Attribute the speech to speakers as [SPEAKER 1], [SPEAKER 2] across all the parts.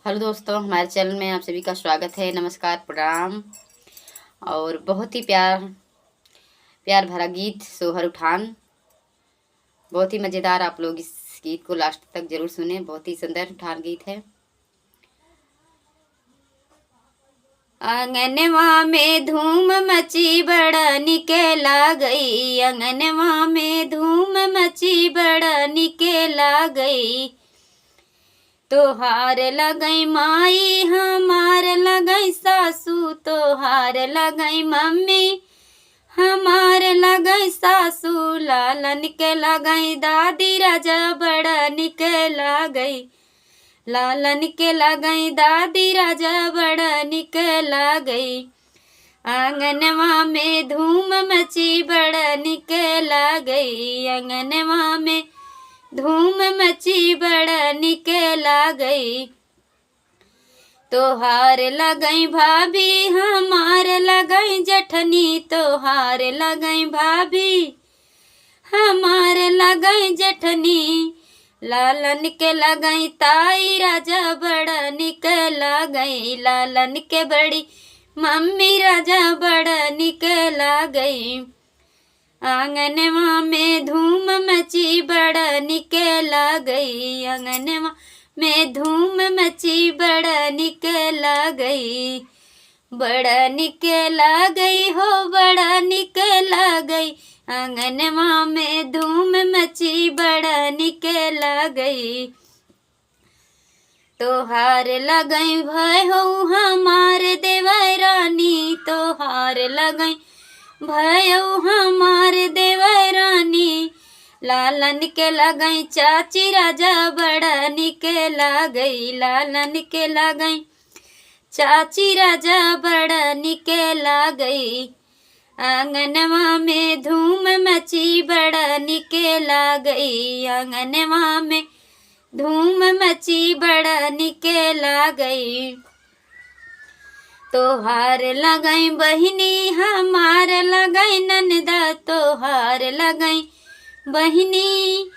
[SPEAKER 1] Hello दोस्तों, हमारे channel में आप सभी का स्वागत है। नमस्कार, प्रणाम। और बहुत ही प्यार भरा गीत सोहर उठान, बहुत ही मज़ेदार। आप लोग इस गीत को लास्ट तक जरूर सुने, बहुत ही सुंदर उठान गीत है। आंगनवा में धूम मची बड़ा निकेला गई, आंगनवा में धूम मची बड़ा निकेला गई। तोहार लगई माई हमार लगई सासू, तोहार लगई मम्मी हमार लगई सासू। लालन के लगई दादी राजा बड़ा निकला गई, लालन के लगई दादी राजा बड़ा निकला गई। आंगनवा में धूम मची बड़ा निकला गई, आंगनवा में धूम मची बड़ा निकला गई। तोहार लगई भाभी हमार लगई जठनी, तोहार लगई भाभी हमार लगई जठनी। लालन के लगई ताई राजा बड़ा निकला गई, लालन के बड़ी मम्मी राजा बड़ा निकला गई। आंगनवा में धूम मची बड़ा निकला गई, आंगनवा में धूम मची बड़ा निकला गई। बड़ा निकला गई हो, बड़ा निकला गई। आंगनवा में धूम मची बड़ा निकला गई। तोहार लगई भय हो हमार देवरानी, तोहार लगई भयो हमार देवरानी। लालन के लगई चाची राजा बड़ा निकला गई, लालन के लगई चाची राजा बड़ा निकला गई। आंगनवा में धूम मची बड़ा निकला गई, आंगनवा में धूम मची बड़ा निकला गई। तोहार लगई बहिनी हमार लगई ननदा, तोहार लगई बहिनी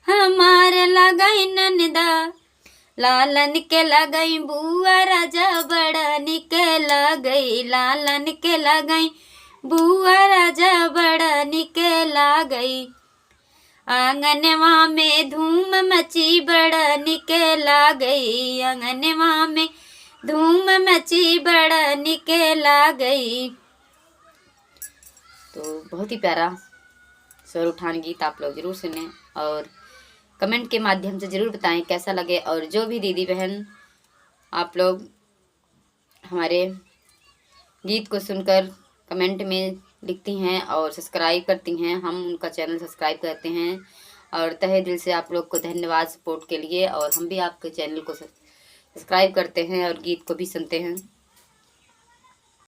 [SPEAKER 1] हमार लगई ननदा। लालन के लगई बुआ राजा बड़ा निकला गई, लालन के लगई बुआ राजा बड़ा निकला गई। आंगनवा में धूम मची बड़ा निकला गई, आंगनवा में धूम मची बड़ा निकला गई। तो बहुत ही प्यारा स्वर उठान गीत आप लोग जरूर सुने और कमेंट के माध्यम से ज़रूर बताएं कैसा लगे। और जो भी दीदी बहन आप लोग हमारे गीत को सुनकर कमेंट में लिखती हैं और सब्सक्राइब करती हैं, हम उनका चैनल सब्सक्राइब करते हैं। और तहे दिल से आप लोग को धन्यवाद सपोर्ट के लिए। और हम भी आपके चैनल को सब्सक्राइब करते हैं और गीत को भी सुनते हैं।